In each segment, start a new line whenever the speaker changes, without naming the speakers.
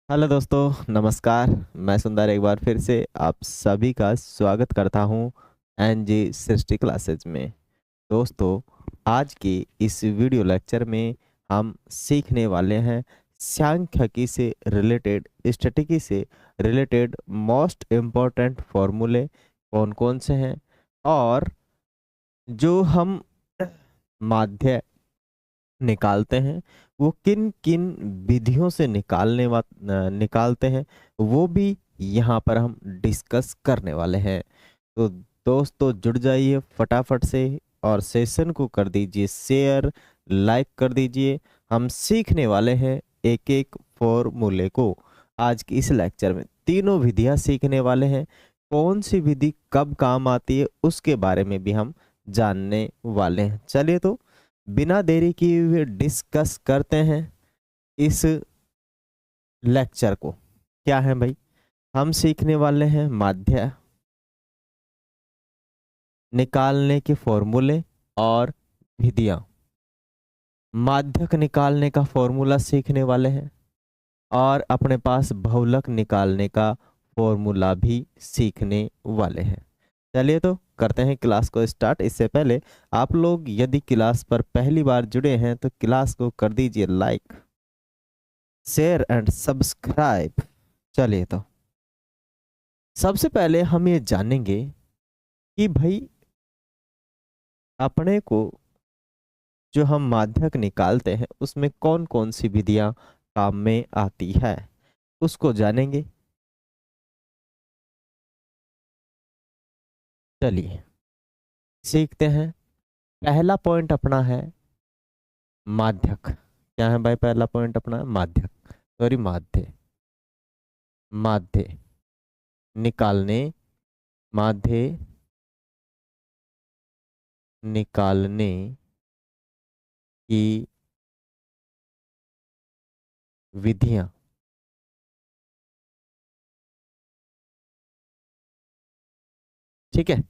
Hello दोस्तों, नमस्कार। मैं सुंदर एक बार फिर से आप सभी का स्वागत करता हूं एनजी सृष्टि क्लासेज में। दोस्तों, आज की इस वीडियो लेक्चर में हम सीखने वाले हैं सांख्यिकी से रिलेटेड, स्टैटिस्टिक्स से रिलेटेड मोस्ट इम्पोर्टेंट फॉर्मूले कौन कौन से हैं, और जो हम माध्य निकालते हैं वो किन किन विधियों से निकालते हैं, वो भी यहाँ पर हम डिस्कस करने वाले हैं। तो दोस्तों, जुड़ जाइए फटाफट से और सेशन को कर दीजिए शेयर, लाइक कर दीजिए। हम सीखने वाले हैं एक एक फॉर्मूले को। आज की इस लेक्चर में तीनों विधियां सीखने वाले हैं। कौन सी विधि कब काम आती है उसके बारे में भी हम जानने वाले हैं। चलिए तो बिना देरी किए हुए डिस्कस करते हैं इस लेक्चर को। क्या है भाई? हम सीखने वाले हैं माध्य निकालने के फॉर्मूले और विधियां। माध्यक निकालने का फॉर्मूला सीखने वाले हैं और अपने पास बहुलक निकालने का फॉर्मूला भी सीखने वाले हैं। चलिए तो करते हैं क्लास को स्टार्ट। इससे पहले आप लोग यदि क्लास पर पहली बार जुड़े हैं तो क्लास को कर दीजिए लाइक, शेयर एंड सब्सक्राइब। चलिए तो सबसे पहले हम ये जानेंगे कि भाई अपने को जो हम माध्यक निकालते हैं उसमें कौन कौन सी विधियां काम में आती है, उसको जानेंगे। चलिए सीखते हैं। पहला पॉइंट अपना है माध्यक। क्या है भाई? पहला पॉइंट अपना माध्यक, सॉरी माध्य। माध्य निकालने, माध्य निकालने की विधियां। ठीक है,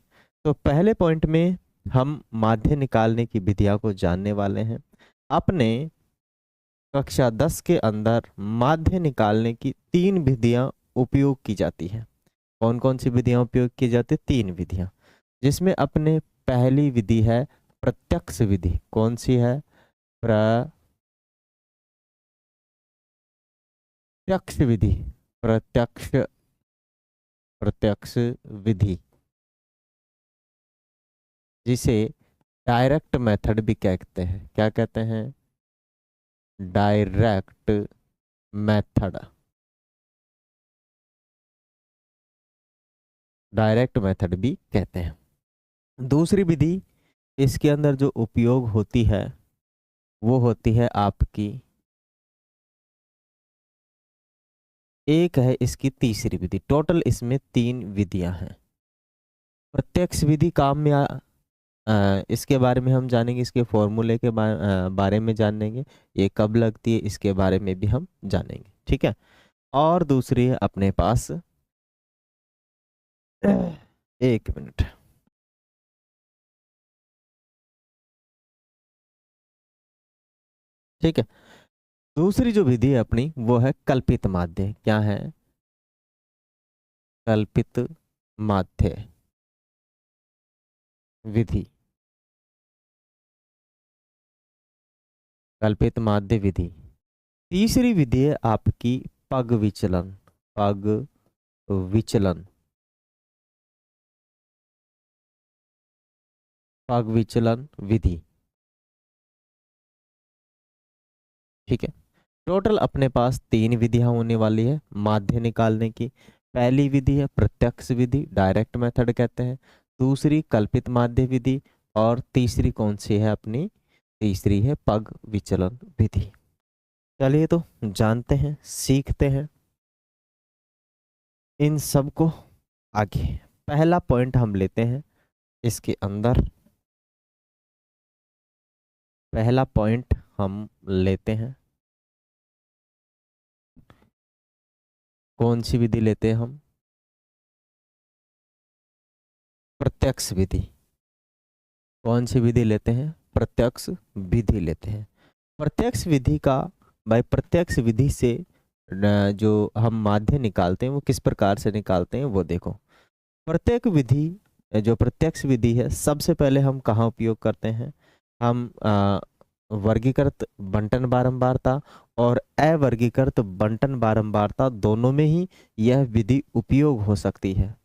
तो पहले पॉइंट में हम माध्य निकालने की विधियां को जानने वाले हैं। अपने कक्षा 10 के अंदर माध्य निकालने की 3 विधियां उपयोग की जाती हैं। कौन कौन सी विधियां उपयोग की जाती है? 3 विधियां, जिसमें अपने पहली विधि है प्रत्यक्ष विधि। कौन सी है? प्रत्यक्ष विधि। प्रत्यक्ष प्रत्यक्ष विधि, जिसे डायरेक्ट मेथड भी कहते हैं। क्या कहते हैं? Direct method. डायरेक्ट मेथड भी कहते हैं। दूसरी विधि इसके अंदर जो उपयोग होती है वो होती है आपकी, एक है इसकी तीसरी विधि। टोटल इसमें 3 विधियां हैं। प्रत्यक्ष विधि काम में इसके बारे में हम जानेंगे, इसके फॉर्मूले के बारे में जानेंगे, ये कब लगती है इसके बारे में भी हम जानेंगे। ठीक है, और दूसरी है अपने पास, एक मिनट। ठीक है, दूसरी जो विधि है अपनी वो है कल्पित माध्य। क्या है? कल्पित माध्य विधि। कल्पित माध्य विधि। तीसरी विधि है आपकी पग विचलन। पग विचलन। पग विचलन विधि। ठीक है, टोटल अपने पास 3 विधियां होने वाली है माध्य निकालने की। पहली विधि है प्रत्यक्ष विधि, डायरेक्ट मेथड कहते हैं। दूसरी कल्पित माध्य विधि, और तीसरी कौन सी है अपनी? तीसरी है पग विचलन विधि। चलिए तो जानते हैं, सीखते हैं इन सब को आगे। पहला पॉइंट हम लेते हैं इसके अंदर। पहला पॉइंट हम लेते हैं, कौन सी विधि लेते हैं हम? प्रत्यक्ष विधि। कौन सी विधि लेते हैं? प्रत्यक्ष विधि लेते हैं। प्रत्यक्ष विधि का, भाई प्रत्यक्ष विधि से जो हम माध्य निकालते हैं वो किस प्रकार से निकालते हैं वो देखो। प्रत्येक विधि, जो प्रत्यक्ष विधि है, सबसे पहले हम कहाँ उपयोग करते हैं? हम वर्गीकृत बंटन बारंबारता और अवर्गीकृत बंटन बारंबारता दोनों में ही यह विधि उपयोग हो सकती है।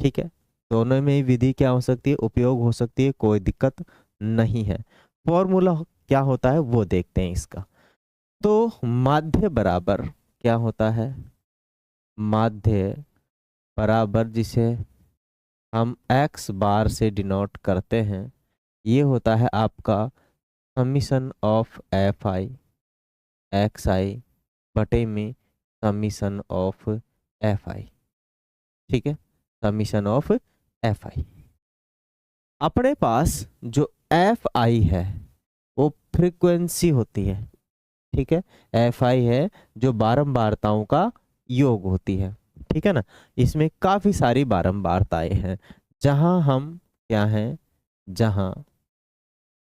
ठीक है, दोनों में ही विधि क्या हो सकती है? उपयोग हो सकती है, कोई दिक्कत नहीं है। फॉर्मूला क्या होता है वो देखते हैं इसका। तो माध्य बराबर क्या होता है? माध्य बराबर जिसे हम x बार से डिनोट करते हैं, ये होता है आपका summation of F I X I बटे में समीशन ऑफ एफ आई। ठीक है, समीशन ऑफ एफ आई। अपने पास जो एफ आई है वो फ्रीक्वेंसी होती है। ठीक है, एफ आई है जो बारंबारताओं का योग होती है। ठीक है ना, इसमें काफी सारी बारंबारताएं हैं। जहां हम क्या हैं, जहां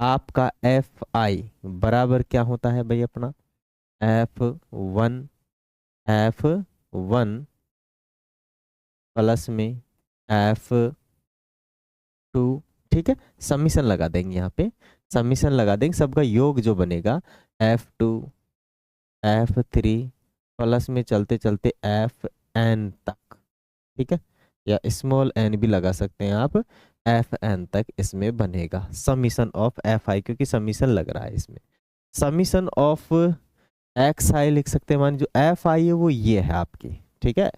आपका एफ आई बराबर क्या होता है भाई अपना? F1 F1 प्लस में F2। ठीक है, समीशन लगा देंगे, यहाँ पे समीशन लगा देंगे, सबका योग जो बनेगा F2 F3 प्लस में चलते चलते Fn तक। ठीक है, या स्मॉल n भी लगा सकते हैं आप, Fn तक इसमें बनेगा समीशन ऑफ एफ आई, क्योंकि समीशन लग रहा है इसमें। समीशन ऑफ एक्स आई लिख सकते हैं, मान जो एफ आई है वो ये है आपकी। ठीक है,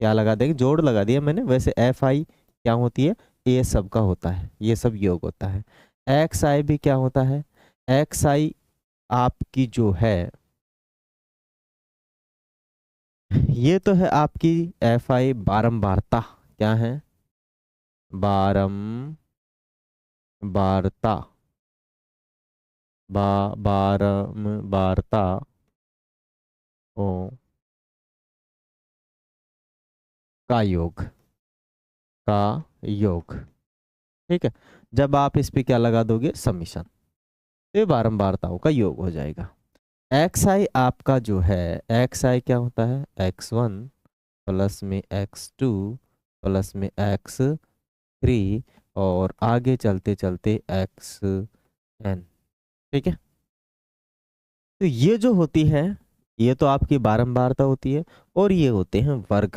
क्या लगा देंगे? जोड़ लगा दिया मैंने। वैसे एफ आई क्या होती है? ये सब का होता है, ये सब योग होता है। एक्स आई भी क्या होता है? एक्स आई आपकी जो है, ये तो है आपकी एफ आई बारंबारता। क्या है? बारंबारता, बारंबारता ओ का योग, का योग। ठीक है, जब आप इस पे क्या लगा दोगे? समीशन, तो ये बारंबारताओं का योग हो जाएगा। एक्स आई आपका जो है, एक्स आई क्या होता है? x1 प्लस में x2 प्लस में x3 और आगे चलते चलते xn। ठीक है, तो ये जो होती है ये तो आपकी बारंबारता होती है, और ये होते हैं वर्ग।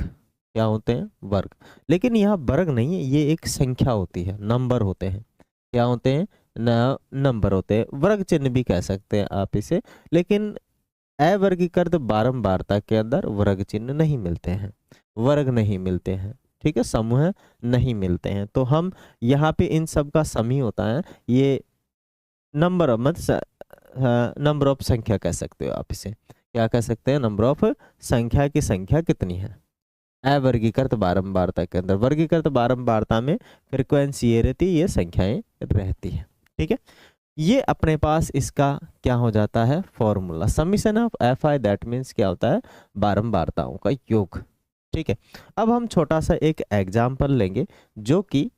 क्या होते हैं? वर्ग। लेकिन यहाँ वर्ग नहीं है, ये एक संख्या होती है, नंबर होते हैं। क्या होते हैं? नंबर होते हैं, वर्ग चिन्ह भी कह सकते हैं आप इसे। लेकिन अवर्गीकृत बारंबारता के अंदर वर्ग चिन्ह नहीं मिलते हैं, वर्ग नहीं मिलते हैं। ठीक है, समूह नहीं मिलते हैं। तो हम यहाँ पे इन सब का सम ही होता है। ये नंबर ऑफ नंबर ऑफ संख्या कह सकते हो आप इसे। क्या कह सकते हैं? नंबर ऑफ संख्या की संख्या कितनी है अवर्गीकृत बारंबारता के अंदर। वर्गीकृत बारंबारता में फ्रीक्वेंसी ये रहती है, ये संख्याएं रहती है। ठीक है, ये अपने पास इसका क्या हो जाता है? Formula summation of F I, that means क्या होता है? बारंबारताओं का योग। ठीक है, अब हम छोटा सा एक एग्जाम्पल लेंगे जो कि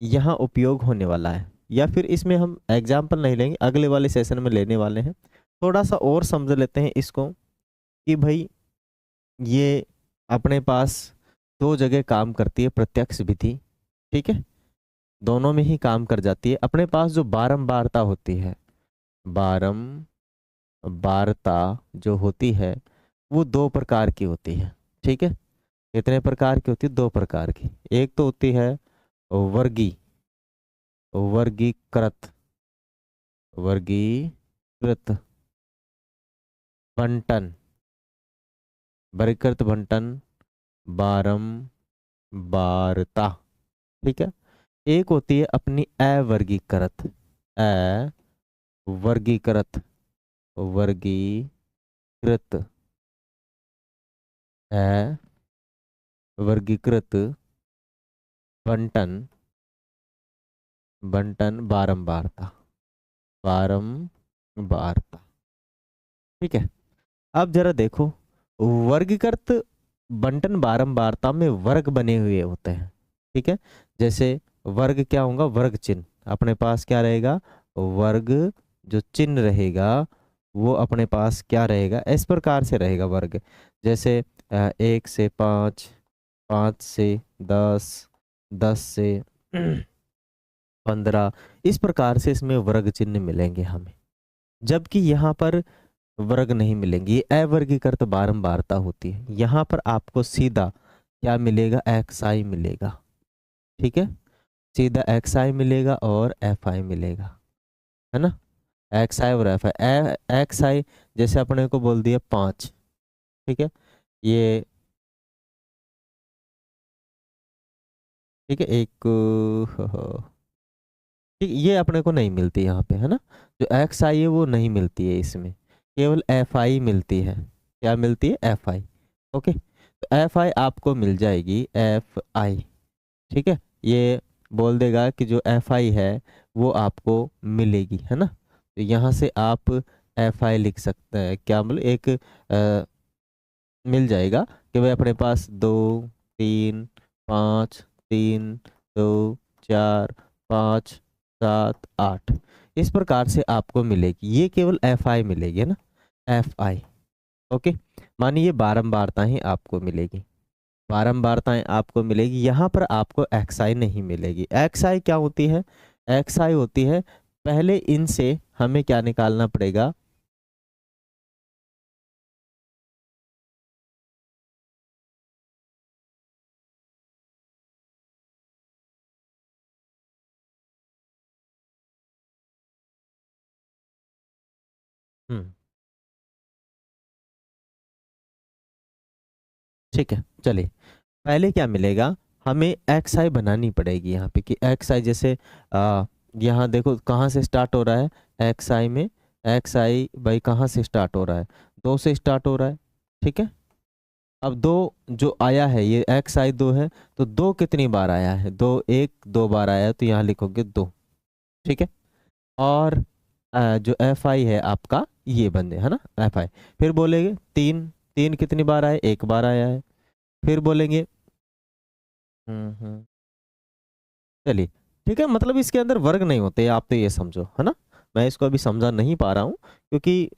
यहाँ उपयोग होने वाला है, या फिर इसमें हम एग्जाम्पल नहीं लेंगे, अगले वाले सेशन में लेने वाले हैं। थोड़ा सा और समझ लेते हैं इसको कि भाई ये अपने पास दो जगह काम करती है प्रत्यक्ष विधि। ठीक है, दोनों में ही काम कर जाती है। अपने पास जो बारंबारता होती है, बारंबारता जो होती है वो दो प्रकार की होती है। ठीक है, कितने प्रकार की होती है? दो प्रकार की। एक तो होती है वर्गीकृत वर्गीकृत बंटन, वर्गीकृत बंटन बारंबारता। ठीक है, एक होती है अपनी अवर्गीकृत, अवर्गीकृत वर्गीकृत अवर्गीकृत बंटन बारंबारता, बारंबारता। ठीक है, अब जरा देखो, वर्गीकृत बंटन बारंबारता में वर्ग बने हुए होते हैं। ठीक है, जैसे वर्ग क्या होगा? वर्ग चिन्ह अपने पास क्या रहेगा? वर्ग जो चिन्ह रहेगा वो अपने पास क्या रहेगा, इस प्रकार से रहेगा वर्ग। जैसे 1 से 5, 5 से 10, 10 से 15, इस प्रकार से इसमें वर्ग चिन्ह मिलेंगे हमें। जबकि यहाँ पर वर्ग नहीं मिलेंगे, ये अवर्गीकृत बारंबारता होती है। यहाँ पर आपको सीधा क्या मिलेगा, एक्स आई मिलेगा। ठीक है, सीधा एक्स आई मिलेगा और एफ आई मिलेगा, है ना। एक्स आई और एफ आई, एक्स आई जैसे अपने को बोल दिया 5, ठीक है, ये ठीक है एक ठीक, ये अपने को नहीं मिलती यहाँ पे, है ना। जो एक्स आई है वो नहीं मिलती है इसमें, केवल एफ आई मिलती है। क्या मिलती है, एफ आई। ओके, तो एफ आई आपको मिल जाएगी, एफ आई। ठीक है, ये बोल देगा कि जो एफ आई है वो आपको मिलेगी, है ना। तो यहाँ से आप एफ आई लिख सकते हैं, क्या मतलब एक मिल जाएगा कि भाई अपने पास 2, 3, 5, 3, 2, 4, 5, 7, 8, इस प्रकार से आपको मिलेगी। ये केवल एफ आई मिलेगी, है ना, एफ आई। ओके, मानिए बारंबारताएं आपको मिलेगी, बारंबारताएं आपको मिलेगी। यहाँ पर आपको एक्स आई नहीं मिलेगी। एक्स आई क्या होती है, एक्स आई होती है, पहले इनसे हमें क्या निकालना पड़ेगा, हम्म, ठीक है, चलिए पहले क्या मिलेगा, हमें एक्स आई बनानी पड़ेगी यहाँ पे कि एक्स आई जैसे यहाँ देखो कहाँ से स्टार्ट हो रहा है, एक्स आई में, एक्स आई भाई कहाँ से स्टार्ट हो रहा है, 2 से स्टार्ट हो रहा है। ठीक है, अब 2 जो आया है, ये एक्स आई 2 है, तो 2 कितनी बार आया है, 2 एक 2 बार आया है, तो यहाँ लिखोगे 2। ठीक है, और जो एफ आई है आपका ये बंदे, है ना, एफ आई। फिर बोलेंगे 3, 3 कितनी बार आया, एक बार आया है। फिर बोलेंगे चलिए, ठीक है, मतलब इसके अंदर वर्ग नहीं होते, आप तो ये समझो, है ना। मैं इसको अभी समझा नहीं पा रहा हूँ क्योंकि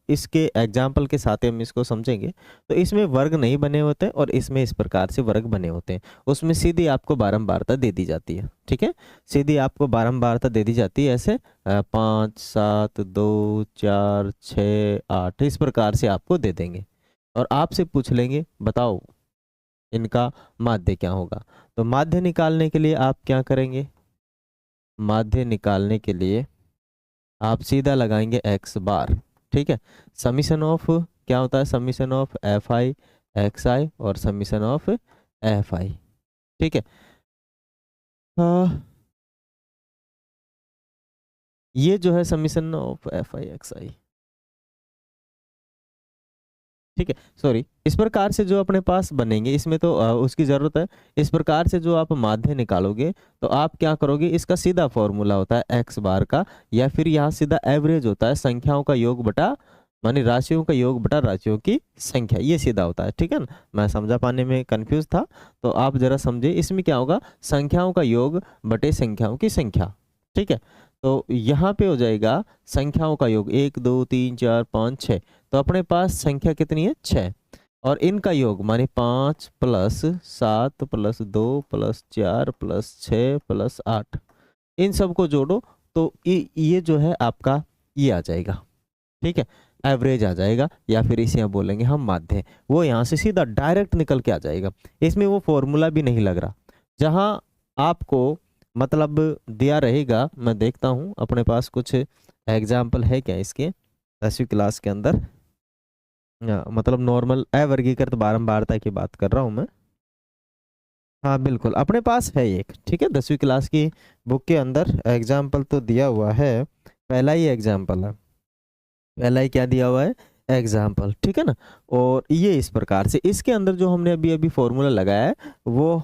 इसके एग्जाम्पल के साथ ही हम इसको समझेंगे। तो इसमें वर्ग नहीं बने होते और इसमें इस प्रकार से वर्ग बने होते हैं। उसमें सीधी आपको बारंबारता दे दी जाती है, ठीक है, सीधी आपको बारंबारता दे दी जाती है ऐसे 5, 7, 2, 4, 6, 8, इस प्रकार से आपको दे देंगे और आपसे पूछ लेंगे बताओ इनका माध्य क्या होगा। तो माध्य निकालने के लिए आप क्या करेंगे, माध्य निकालने के लिए आप सीधा लगाएंगे एक्स बार। ठीक है, समीशन ऑफ क्या होता है, summation of F I X I और समीशन ऑफ एफ आई। ठीक है, ये जो है summation of F I X I. ठीक है, सॉरी, इस प्रकार से जो अपने पास बनेंगे इसमें तो उसकी ज़रूरत है। इस प्रकार से जो आप माध्य निकालोगे तो आप क्या करोगे, इसका सीधा फॉर्मूला होता है एक्स बार का, या फिर यहाँ सीधा एवरेज होता है संख्याओं का योग बटा, मानी राशियों का योग बटा राशियों की संख्या, ये सीधा होता है। ठीक है ना, मैं समझा पाने में कंफ्यूज था तो आप जरा समझे। इसमें क्या होगा, संख्याओं का योग बटे संख्याओं की संख्या। ठीक है, तो यहाँ पे हो जाएगा संख्याओं का योग 1, 2, 3, 4, 5, 6, तो अपने पास संख्या कितनी है, 6, और इनका योग माने 5 plus 7 plus 2 plus 4 plus 6 plus 8, इन सबको जोड़ो तो ये जो है आपका ये आ जाएगा। ठीक है, एवरेज आ जाएगा, या फिर इसे हम बोलेंगे हम माध्य, वो यहाँ से सीधा डायरेक्ट निकल के आ जाएगा। इसमें वो फॉर्मूला भी नहीं लग रहा। जहाँ आपको मतलब दिया रहेगा, मैं देखता हूँ अपने पास कुछ एग्जाम्पल है क्या इसके 10वीं क्लास के अंदर, मतलब नॉर्मल अवर्गीकृत बारंबारता की बात कर रहा हूँ मैं। हाँ बिल्कुल, अपने पास है एक, ठीक है, 10वीं क्लास की बुक के अंदर एग्जाम्पल तो दिया हुआ है। पहला ही एग्जाम्पल है, पहला ही क्या दिया हुआ है, एग्जाम्पल। ठीक है ना, और ये इस प्रकार से इसके अंदर जो हमने अभी अभी फॉर्मूला लगाया है वो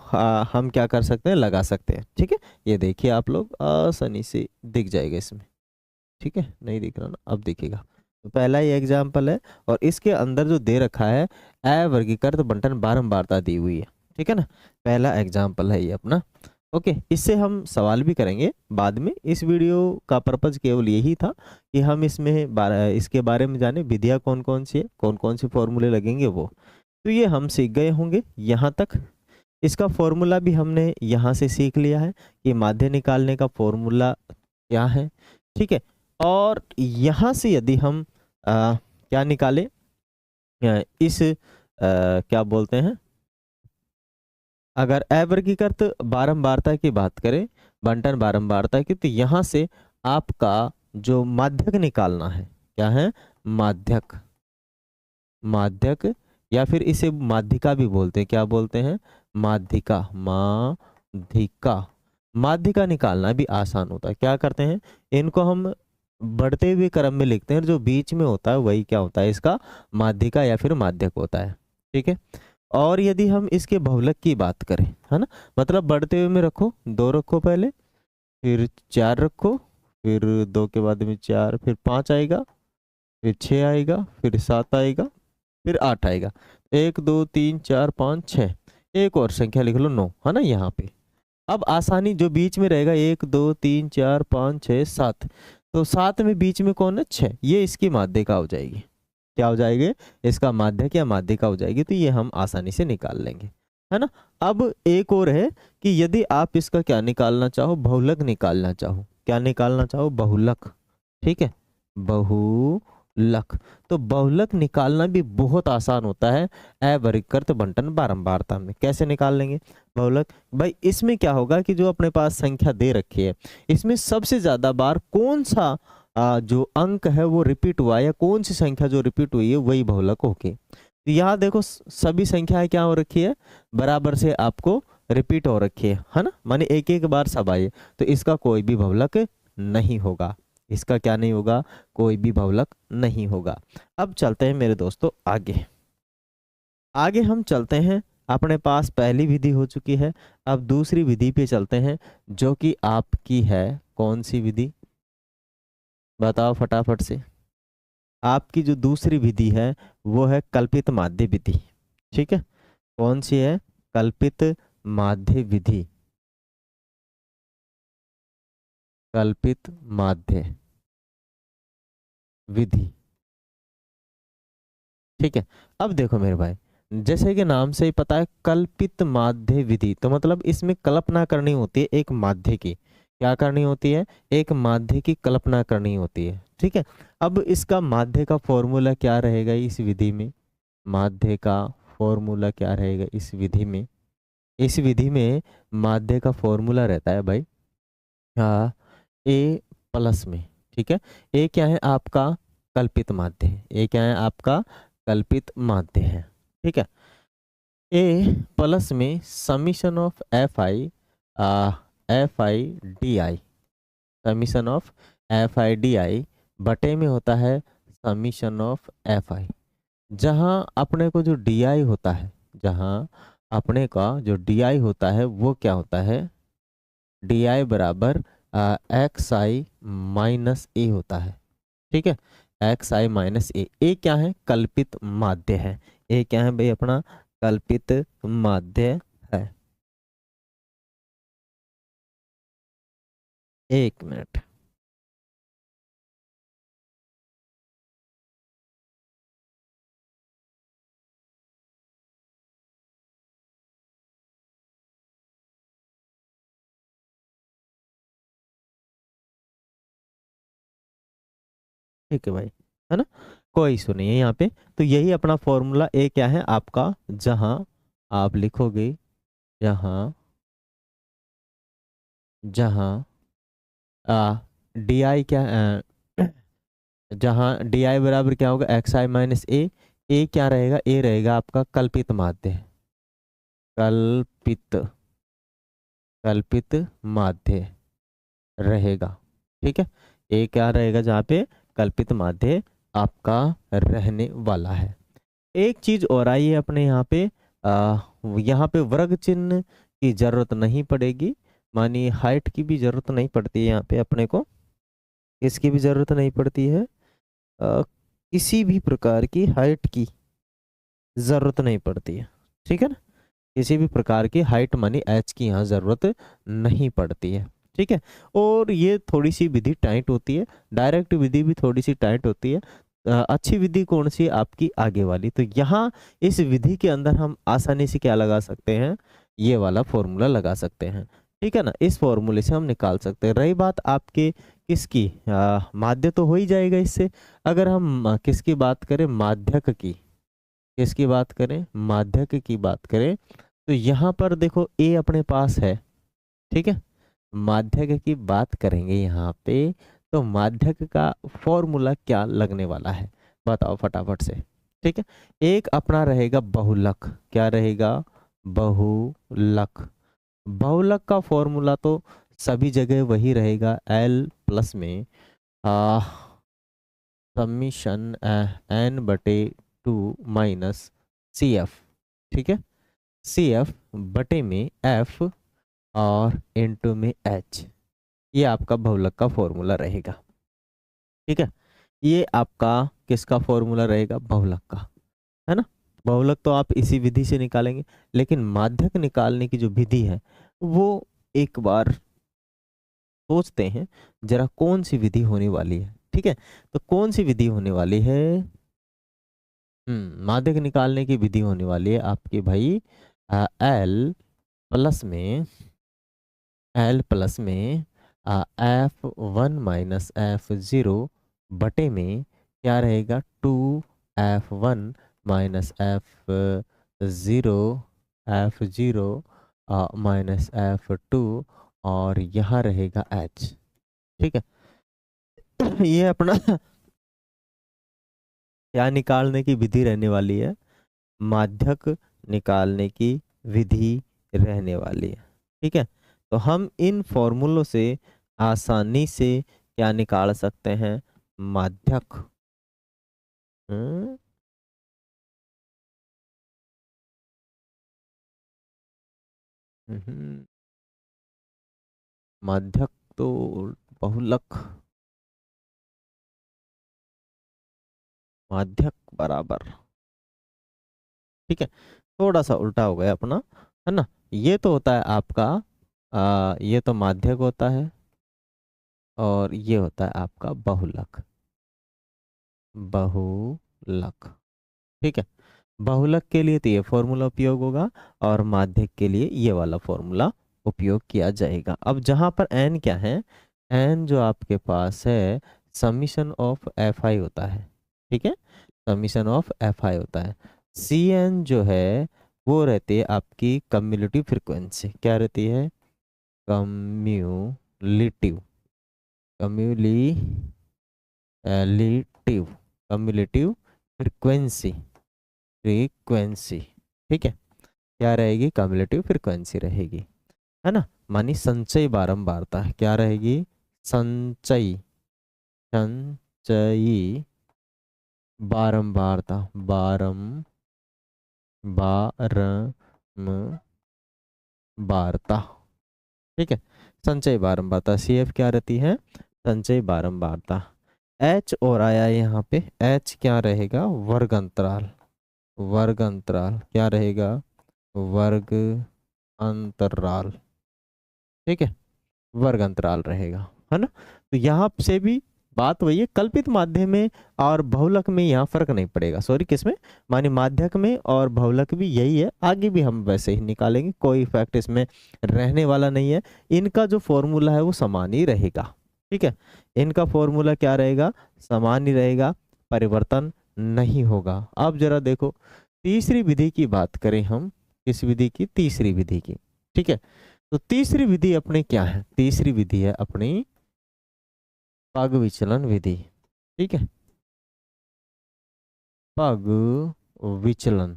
हम क्या कर सकते हैं, लगा सकते हैं। ठीक है, ये देखिए आप लोग आसानी से दिख जाएगा इसमें। ठीक है, नहीं दिख रहा ना, अब दिखेगा। तो पहला ही एग्जाम्पल है और इसके अंदर जो दे रखा है अवर्गीकृत बंटन बारंबारता दी हुई है। ठीक है ना, पहला एग्जाम्पल है ये अपना। ओके, इससे हम सवाल भी करेंगे बाद में। इस वीडियो का पर्पज केवल यही था कि हम इसके बारे में जाने, विधियाँ कौन कौन सी है, कौन कौन से फॉर्मूले लगेंगे वो। तो ये हम सीख गए होंगे यहाँ तक। इसका फॉर्मूला भी हमने यहाँ से सीख लिया है कि माध्य निकालने का फॉर्मूला क्या है, ठीक है। और यहाँ से यदि हम क्या निकालें, क्या बोलते हैं, अगर अवर्गीकृत बारंबारता की बात करें, बंटन बारंबारता की, तो यहाँ से आपका जो माध्यक निकालना है, क्या है, माध्यक, माध्यक, या फिर इसे माध्यिका भी बोलते हैं, क्या बोलते हैं, माध्यिका, माध्यिका। माध्यिका निकालना भी आसान होता है। क्या करते हैं, इनको हम बढ़ते हुए क्रम में लिखते हैं, जो बीच में होता है वही क्या होता है, इसका माध्यिका या फिर माध्यक होता है, ठीक है। और यदि हम इसके बहुलक की बात करें, है ना, मतलब बढ़ते हुए में रखो, 2 रखो पहले, फिर 4 रखो, फिर 2 के बाद में 4, फिर 5 आएगा, फिर 6 आएगा, फिर 7 आएगा, फिर 8 आएगा। 1 2 3 4 5 6, एक और संख्या लिख लो 9, है ना यहाँ पे। अब आसानी जो बीच में रहेगा, 1 2 3 4 5 6 7, तो 7 में बीच में कौन है, 6, ये इसकी माध्यिका हो जाएगी। क्या हो जाएगी, इसका माध्यक या माध्यिका हो जाएगी। तो ये हम आसानी से निकाल लेंगे, है ना। अब एक और है कि यदि आप इसका क्या निकालना चाहो, बहुलक निकालना चाहो, क्या निकालना चाहो, बहुलक, ठीक है, बहुलक। तो बहुलक निकालना भी बहुत आसान होता है अवर्गीकृत बंटन बारंबारता में। कैसे निकाल लेंगे बहुलक, भाई इसमें क्या होगा कि जो अपने पास संख्या दे रखी है, इसमें सबसे ज्यादा बार कौन सा जो अंक है वो रिपीट हुआ, या कौन सी संख्या जो रिपीट हुई है वही बहुलक होगी। तो यहाँ देखो सभी संख्याएं क्या हो रखी है, बराबर से आपको रिपीट हो रखी है ना, माने एक एक बार सब आई, तो इसका कोई भी बहुलक नहीं होगा। इसका क्या नहीं होगा, कोई भी बहुलक नहीं होगा। अब चलते हैं मेरे दोस्तों आगे। आगे हम चलते हैं, अपने पास पहली विधि हो चुकी है, अब दूसरी विधि पे चलते हैं, जो कि आपकी है कौन सी विधि, बताओ फटाफट से। आपकी जो दूसरी विधि है वो है कल्पित माध्य विधि, ठीक है। कौन सी है, कल्पित माध्य विधि, कल्पित माध्य विधि, ठीक है। अब देखो मेरे भाई, जैसे कि नाम से ही पता है कल्पित माध्य विधि, तो मतलब इसमें कल्पना करनी होती है एक माध्य की। क्या करनी होती है, एक माध्य की कल्पना करनी होती है, ठीक है। अब इसका माध्य का फॉर्मूला क्या रहेगा इस विधि में, माध्य का फॉर्मूला क्या रहेगा इस विधि में, इस विधि में माध्य का फॉर्मूला रहता है भाई ए प्लस में, ठीक है। ए क्या है आपका, कल्पित माध्य है, ए क्या है आपका, कल्पित माध्य है, ठीक है। ए प्लस में summation of F I D I, summation of F I D I बटे में होता है समीशन ऑफ एफ आई। जहाँ अपने को जो डी आई होता है, जहाँ अपने का जो डी आई होता है वो क्या होता है, डी आई बराबर एक्स आई माइनस ए होता है, ठीक है, एक्स आई माइनस ए। ए क्या है, कल्पित माध्य है, ए क्या है भाई अपना, कल्पित माध्य है। एक मिनट, ठीक है भाई, है ना, कोई इशू नहीं है यहाँ पे। तो यही अपना फॉर्मूला ए क्या है आपका, जहां आप लिखोगे, जहां जहां डी आई क्या, जहां डी आई बराबर क्या होगा, एक्स आई माइनस ए क्या रहेगा, ए रहेगा आपका कल्पित माध्य, कल्पित, कल्पित माध्य रहेगा, ठीक है। ए क्या रहेगा जहाँ पे कल्पित माध्य आपका रहने वाला है। एक चीज और आई है अपने यहाँ पे वर्ग चिन्ह की जरूरत नहीं पड़ेगी, मानिए हाइट की भी जरूरत नहीं पड़ती है यहाँ पे अपने को, इसकी भी जरूरत नहीं पड़ती है, किसी भी प्रकार की हाइट की जरूरत नहीं पड़ती है, ठीक है ना, किसी भी प्रकार की हाइट मानी एच की यहाँ ज़रूरत नहीं पड़ती है। ठीक है, और ये थोड़ी सी विधि टाइट होती है, डायरेक्ट विधि भी थोड़ी सी टाइट होती है। अच्छी विधि कौन सी, आपकी आगे वाली। तो यहाँ इस विधि के अंदर हम आसानी से क्या लगा सकते हैं, ये वाला फॉर्मूला लगा सकते हैं। ठीक है ना, इस फॉर्मूले से हम निकाल सकते हैं। रही बात आपके किसकी, माध्य तो हो ही जाएगा इससे। अगर हम किसकी बात करें, माध्यक की, किसकी बात करें, माध्यक की बात करें, तो यहाँ पर देखो ए अपने पास है। ठीक है, माध्यक की बात करेंगे यहाँ पे, तो माध्यक का फॉर्मूला क्या लगने वाला है, बताओ फटाफट से। ठीक है, एक अपना रहेगा बहुलक, क्या रहेगा, बहुलक। बहुलक का फॉर्मूला तो सभी जगह वही रहेगा, एल प्लस में समीशन एन बटे 2 माइनस सी एफ। ठीक है, सी एफ बटे में एफ और इनटू में एच, ये आपका बहुलक का फॉर्मूला रहेगा। ठीक है, ये आपका किसका फॉर्मूला रहेगा, बहुलक का, है ना। बहुलक तो आप इसी विधि से निकालेंगे, लेकिन माध्यक निकालने की जो विधि है वो एक बार सोचते हैं जरा कौन सी विधि होने वाली है। ठीक है, तो कौन सी विधि होने वाली है, माध्यक निकालने की विधि होने वाली है आपकी भाई एल प्लस में, एल प्लस में F one minus F zero बटे में क्या रहेगा, 2f1 minus F zero, F zero minus F2 और यहाँ रहेगा H। ठीक है, ये अपना क्या निकालने की विधि रहने वाली है, माध्यक निकालने की विधि रहने वाली है। ठीक है, तो हम इन फॉर्मूलों से आसानी से क्या निकाल सकते हैं, माध्यक। माध्यक तो बहुलक, माध्यक बराबर। ठीक है, थोड़ा सा उल्टा हो गया अपना, है ना। ये तो होता है आपका ये तो माध्यक होता है और ये होता है आपका बहुलक, बहुलक। ठीक है, बहुलक के लिए तो ये फॉर्मूला उपयोग होगा और माध्यक के लिए ये वाला फॉर्मूला उपयोग किया जाएगा। अब जहां पर n क्या है, n जो आपके पास है समीशन ऑफ एफ आई होता है। ठीक है, समीशन ऑफ एफ आई होता है। सी एन जो है वो रहती है आपकी कम्युलेटिव फ्रिक्वेंसी, क्या रहती है, cumulative, cumulative, cumulative frequency, frequency. ठीक है, क्या रहेगी, कम्युलेटिव फ्रीक्वेंसी रहेगी, है ना। मानी संचयी बारंबारता क्या रहेगी, संचयी, संचयी बारंबारता, बारंबारता। ठीक है, संचयी बारंबारता सी एफ क्या रहती है, संचयी बारंबारता। एच और आया यहाँ पे, एच क्या रहेगा, वर्ग अंतराल, वर्ग अंतराल क्या रहेगा, वर्ग अंतराल। ठीक है, वर्ग अंतराल रहेगा, है ना। तो यहाँ से भी बात वही है, कल्पित माध्यम में और बहुलक में यहाँ फर्क नहीं पड़ेगा, सॉरी किसमें, माने माध्यक में और बहुलक भी यही है, आगे भी हम वैसे ही निकालेंगे, कोई इफेक्ट इसमें रहने वाला नहीं है। इनका जो फॉर्मूला है वो समान ही रहेगा। ठीक है, इनका फॉर्मूला क्या रहेगा, समान ही रहेगा, परिवर्तन नहीं होगा। अब जरा देखो तीसरी विधि की बात करें हम, किस विधि की, तीसरी विधि की। ठीक है, तो तीसरी विधि अपने क्या है, तीसरी विधि है अपनी पग विचलन विधि। ठीक है, पग विचलन,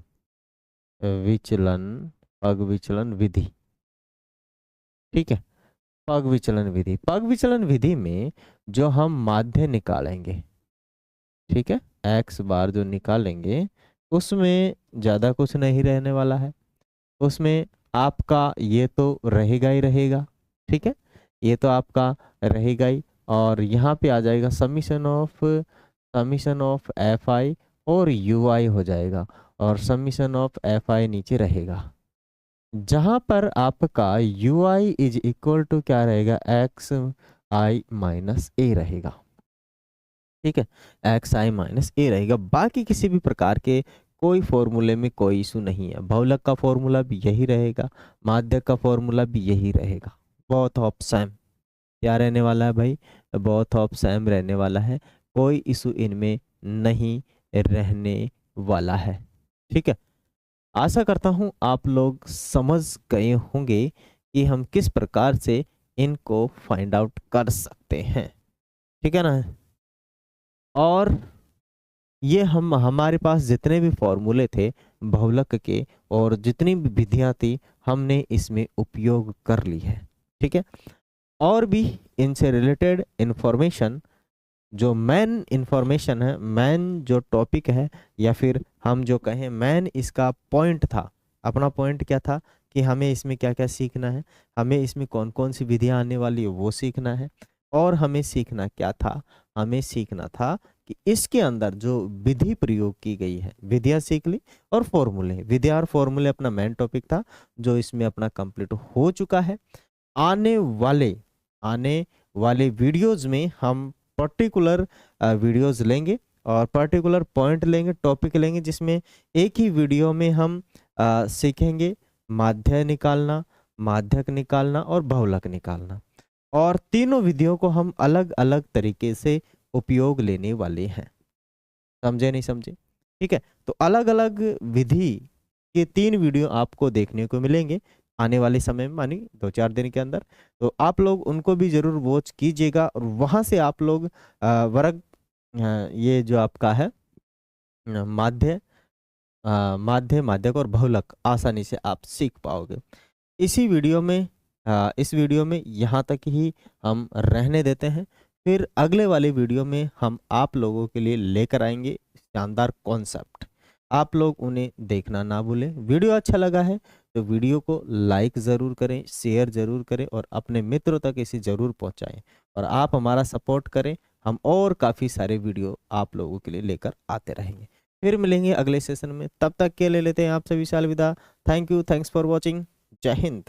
विचलन, पग विचलन विधि। ठीक है, पग विचलन विधि, पग विचलन विधि में जो हम माध्य निकालेंगे, ठीक है, एक्स बार जो निकालेंगे उसमें ज्यादा कुछ नहीं रहने वाला है, उसमें आपका ये तो रहेगा ही रहेगा। ठीक है, ये तो आपका रहेगा ही, और यहाँ पे आ जाएगा समीशन ऑफ एफ आई और यू आई हो जाएगा, और समीशन ऑफ एफ आई नीचे रहेगा। जहां पर आपका U I is equal to क्या रहेगा, एक्स आई माइनस ए रहेगा। ठीक है, एक्स आई माइनस ए रहेगा। बाकी किसी भी प्रकार के कोई फॉर्मूले में कोई इशू नहीं है। बहुलक का फॉर्मूला भी यही रहेगा, माध्यक का फॉर्मूला भी यही रहेगा। बोथ ऑफ सेम क्या रहने वाला है भाई, बोथ ऑफ सेम रहने वाला है। कोई इशू इनमें नहीं रहने वाला है। ठीक है, आशा करता हूँ आप लोग समझ गए होंगे कि हम किस प्रकार से इनको फाइंड आउट कर सकते हैं। ठीक है ना। और ये हम हमारे पास जितने भी फॉर्मूले थे बहुलक के और जितनी भी विधियां थी हमने इसमें उपयोग कर ली है। ठीक है, और भी इनसे रिलेटेड इंफॉर्मेशन, जो मेन इंफॉर्मेशन है, मेन जो टॉपिक है, या फिर हम जो कहें मेन इसका पॉइंट था, अपना पॉइंट क्या था कि हमें इसमें क्या क्या सीखना है, हमें इसमें कौन कौन सी विधियां आने वाली है वो सीखना है। और हमें सीखना क्या था, हमें सीखना था कि इसके अंदर जो विधि प्रयोग की गई है, विधियां सीख ली और फॉर्मूले, विधियां और फॉर्मूले अपना मेन टॉपिक था जो इसमें अपना कंप्लीट हो चुका है। आने वाले वीडियोज में हम पर्टिकुलर वीडियोज लेंगे और पर्टिकुलर पॉइंट लेंगे, टॉपिक लेंगे, जिसमें एक ही वीडियो में हम सीखेंगे माध्य निकालना, माध्यक निकालना और बहुलक निकालना। और तीनों विधियों को हम अलग अलग तरीके से उपयोग लेने वाले हैं। समझे नहीं समझे? ठीक है, तो अलग अलग विधि के 3 वीडियो आपको देखने को मिलेंगे आने वाले समय में, मानी 2-4 दिन के अंदर। तो आप लोग उनको भी जरूर वॉच कीजिएगा और वहां से आप लोग वर्ग ये जो आपका है माध्य माध्यक और बहुलक आसानी से आप सीख पाओगे। इसी वीडियो में इस वीडियो में यहाँ तक ही हम रहने देते हैं। फिर अगले वाले वीडियो में हम आप लोगों के लिए लेकर आएंगे शानदार कॉन्सेप्ट। आप लोग उन्हें देखना ना भूलें। वीडियो अच्छा लगा है तो वीडियो को लाइक ज़रूर करें, शेयर ज़रूर करें और अपने मित्रों तक इसे ज़रूर पहुंचाएं। और आप हमारा सपोर्ट करें, हम और काफ़ी सारे वीडियो आप लोगों के लिए लेकर आते रहेंगे। फिर मिलेंगे अगले सेशन में, तब तक के ले लेते हैं आप सभी से अलविदा। Thank you, thanks for watching. जय हिंद।